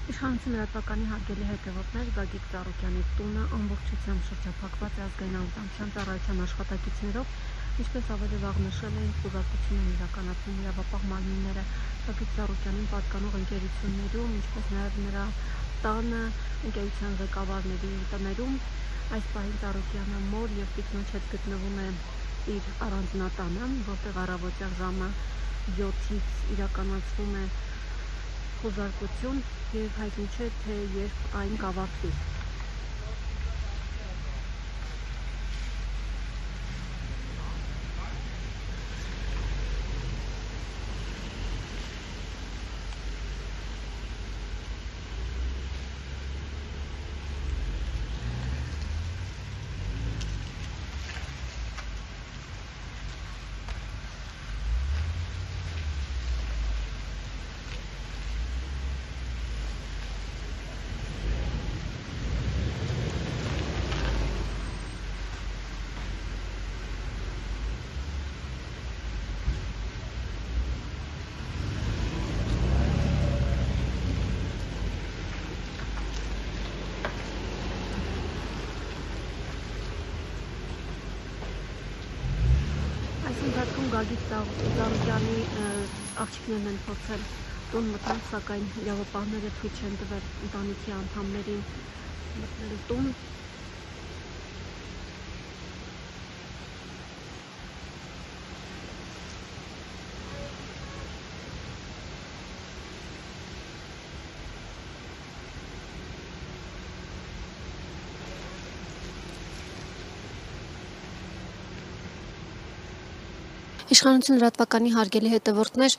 Իշխանություն լրատվականի հարգելի հետևորդներ, Գագիկ Ծառուկյանի տունը ամբողջությամբ շրջափակված է ազգային անվտանգության ծառայության աշխատակիցներով, ինչպես ավելի վաղ նշել էին, խուզարկություն են իրականացնում իրավապահ մարմինները Գագիկ Ծառուկյանին պատկանող ընկերություններում, ինչպես նաև նրա տանը, ընկերության ղեկավարների տներում։ Այս պահին Ծառուկյանը մոր և տիկնոջ հետ գտնվում է իր առանձնատանը, որտեղ առավոտյան ժամը 7-ից իրականացվում է խուզարկություն և հայտնի չէ, թե երբ այն կավարտվի։ Այս ընթացքում Գագիկ Ծառուկյանի աղջիկներն են փորձել տուն մտնել, սակայն իրավապահները թույլ չեն տվել ընտանիքի անդամներին մտնել տուն։ Իշխանություն լրատվականի հարգելի հետևորդներ,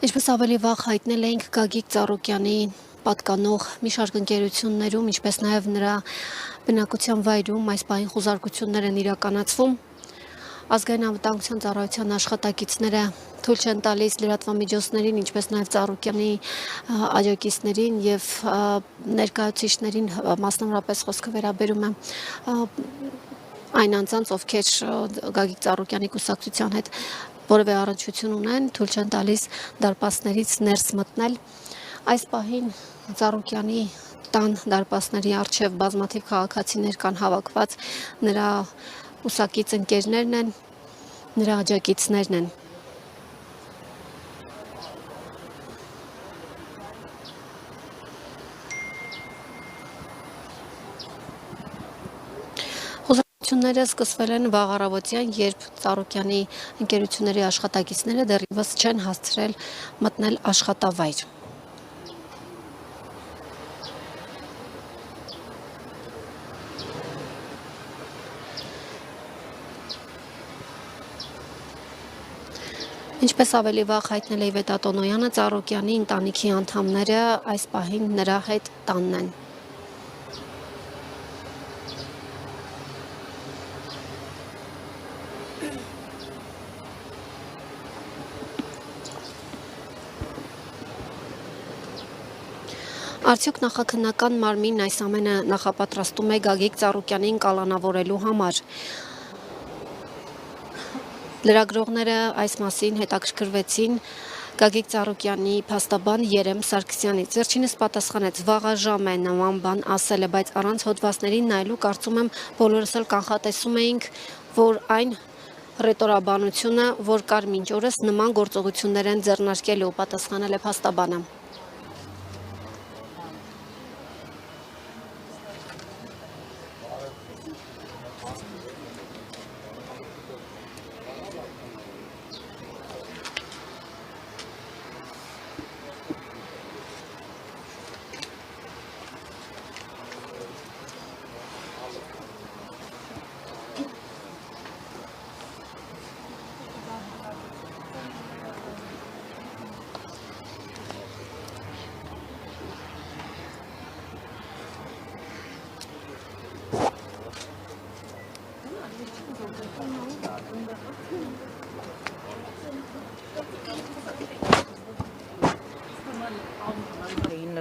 ինչպես ավելի վաղ հայտնել էինք, Գագիկ Ծառուկյանի պատկանող մի շարք ընկերություններում, ինչպես նաև նրա բնակության վայրում այս պահին խուզարկություններ են իրականացվում։ Ազգային անվտանգության ծառայության աշխատակիցները թույլ չեն տալիս լրատվամիջոցներին, ինչպես նաև Ծառուկյանի աջակիցներին եւ ներկայացուցիչներին, մասնավորապես խոսքը վերաբերում է այն անձանց, ովքեր Գագիկ Ծառուկյանի կուսակցության հետ որևէ առնչություն ունեն, թույլ չեն տալիս դարպասներից ներս մտնել։ Այս պահին Ծառուկյանի տան դարպասների առջև բազմաթիվ քաղաքացիներ կան հավաքված, նրա ուսակից ընկերներն են, նրա աջակիցներն են։ Խուզարկությունները սկսվել են վաղ առավոտյան, երբ Ծառուկյանի ընկերությունների աշխատակիցները դեռևս չեն հասցրել մտնել աշխատավայր։ Ինչպես ավելի վաղ հայտնել է Իվետա Տոնոյանը, Ծառուկյանի ընտանիքի անդամները այս պահին նրա հետ տանն են։ Արդյոք նախաքննական մարմինն այս ամենը նախապատրաստում է Գագիկ Ծառուկյանին կալանավորելու համար։ Լրագրողները այս մասին հետաքրքրվեցին Գագիկ Ծառուկյանի փաստաբան Երեմ Սարգսյանից։ Վերջինս պատասխանեց՝ վաղաժամ է նման բան ասելը, բայց առանց հոդվածներին նայելու կարծում եմ բոլորս էլ կանխատեսում էինք, որ այն ռետորաբանությունը, որ կար մինչ օրս, նման գործողություններ են ձեռնարկելու, պատասխանել է փաստաբանը։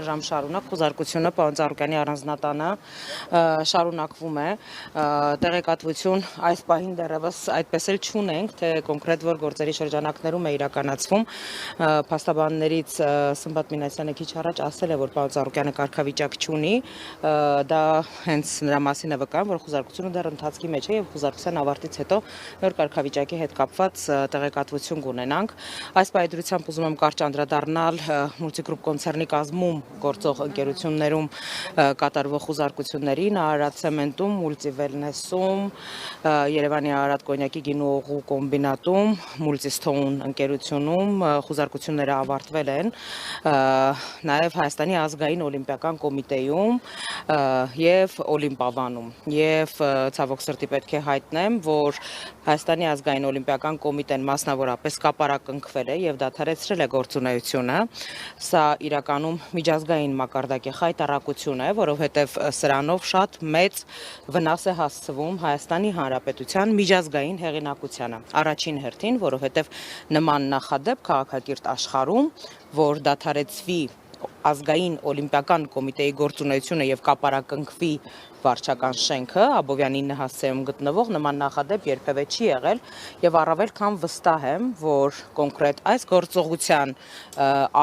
ժամ շարունակ խոզարկությունը պարոն Ծառուկյանի առանձնատանը շարունակվում է տեղեկատվություն այս պահին դեռևս այդպես էլ չունենք թե կոնկրետ որ գործերի շրջանակներում է իրականացվում փաստաբաններից Սմբատ Մինասյանը քիչ առաջ ասել է որ պարոն Ծառուկյանը կարգավիճակ չունի դա հենց նրա մասին է վկայում որ խոզարկությունը դեռ ընթացքի մեջ է եւ խոզարկության ավարտից հետո նոր կարգավիճակի հետ կապված տեղեկատվություն կունենանք այս պայմանությամբ ուզում եմ կարճ անդրադառնալ Multigroup կոնցեռնի կազմում գործող ընկերություններում կատարվող խոզարկություններին Արարատ ցեմենտում, Multiwellness-ում, Երևանի Արարատ կոնյակի գինու օղու կոմբինատում, Multistone ընկերությունում խոզարկությունները ավարտվել են նաև Հայաստանի ազգային օլիմպիական կոմիտեում եւ Օլիմպավանում եւ ցավոք սրտի պետք է հայտնեմ որ Հայաստանի ազգային օլիմպիական կոմիտեն մասնավորապես կապարակնքվել է եւ դադարեցրել է գործունեությունը սա իրականում միջազգային մակարդակի խայտարակություն է որովհետեւ սրանով շատ մեծ վնաս է հասցվում Հայաստանի Հանրապետության միջազգային հեղինակությանը առաջին հերթին որովհետեւ նման նախադեպ քաղաքակիրթ աշխարհում որ դադարեցվի ազգային օլիմպիական կոմիտեի գործունեությունը եւ կապարակնքվի վարչական շենքը Աբովյանի 9 հասցեում գտնվող նման նախադեպ երբևէ չի եղել եւ առավել քան վստահ եմ որ կոնկրետ այս գործողության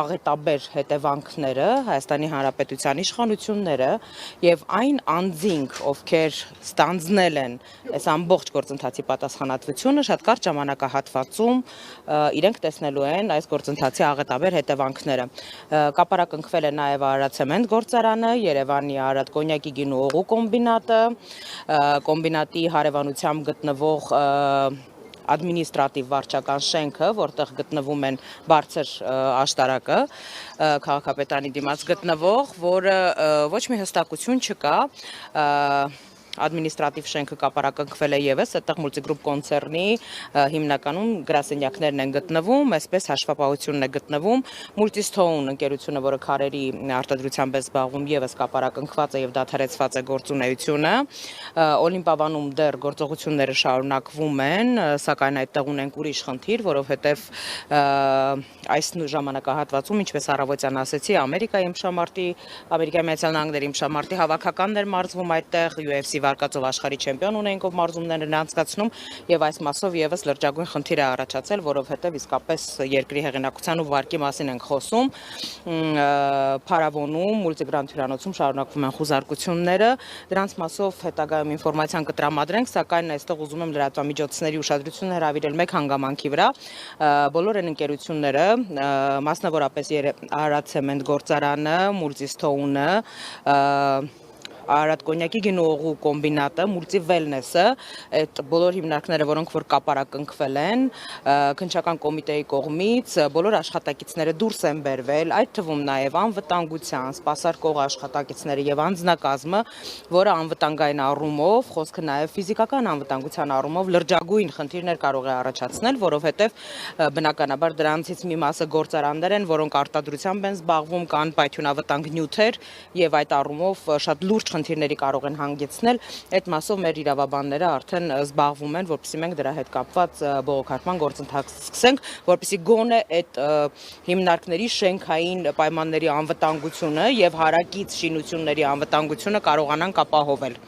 աղետաբեր հետևանքները Հայաստանի Հանրապետության իշխանությունները եւ այն անձինք ովքեր ստանձնել են այս ամբողջ գործընթացի պատասխանատվությունը շատ կարճ ժամանակահատվածում իրենք տեսնելու են այս գործընթացի աղետաբեր հետևանքները կապարակնքվել է նաեւ Արարատ ցեմենտ գործարանը Երևանի Արարատ կոնյակի գինու օղու կոմբինատը կոմբինատի հարևանությամբ գտնվող ադմինիստրատիվ վարչական շենքը, որտեղ գտնվում են բարձր աշտարակը, քաղաքապետարանի դիմաց գտնվող, որը ոչ մի հստակություն չկա, ադմինիստրատիվ շենքը կապարակնքվել է եւս, այդտեղ Multigroup կոնցեռնի հիմնականում գրասենյակներն են գտնվում, այսպես հաշվապահությունն է գտնվում, Multistone ընկերությունը, որը քարերի արտադրությամբ է զբաղվում, եւս կապարակնքված է եւ դադարեցված է գործունեությունը, Օլիմպավանում դեռ գործողությունները շարունակվում են, սակայն այդտեղ ունենք ուրիշ խնդիր, որովհետեւ այս ժամանակահատվածում, ինչպես առավոտյան ասեցի, Ամերիկայի Ամերիկայի Միացյալ Նահանգների իմշամարտի հավաքականներ մարզվում այդտեղ UFC վարկածով աշխարհի չեմպիոն ունենք ով մարզումներն անցկացնում եւ այս մասով եւս լրջագույն խնդիր է առաջացել, որովհետեւ իսկապես երկրի հեղինակության ու վարկի մասին ենք խոսում։ Փարավոնում, Multigrand հյուրանոցում շարունակվում են խոզարկությունները, դրանց մասով հետագայում ինֆորմացիան կտրամադրենք, սակայն այստեղ ուզում եմ լրատվամիջոցների ուշադրությունը հրավիրել մեկ հանգամանքի վրա։ Բոլոր այն ընկերությունները, մասնավորապես Արարատ ցեմենտ գործարանը, Multistone-ը, Արարատ կոնյակի գինու օղու կոմբինատը, Multiwellness-ը, այդ բոլոր հիմնարկները, որոնք որ կապարակնքվել են, քննչական կոմիտեի կողմից, բոլոր աշխատակիցները դուրս են բերվել, այդ թվում նաև անվտանգության, սպասարկող աշխատակիցները եւ անձնակազմը, որը անվտանգային առումով, խոսքը նաև ֆիզիկական անվտանգության առումով լրջագույն խնդիրներ կարող է առաջացնել, որովհետեւ բնականաբար դրանցից մի մասը գործարաններ են, որոնք արտադրությամբ են զբաղվում, կան պայթյունավտանգ նյութեր եւ այդ առումով շատ լուրջ խնդիրների կարող են հանգեցնել, այդ մասով մեր իրավաբանները արդեն զբաղվում են, որպեսզի մենք դրա հետ կապված բողոքարկման գործընթաց սկսենք, որպեսզի գոնե այդ հիմնարկների շենքային պայմանների անվտանգությունը եւ հարակից շինությունների անվտանգությունը կարողանանք ապահովել։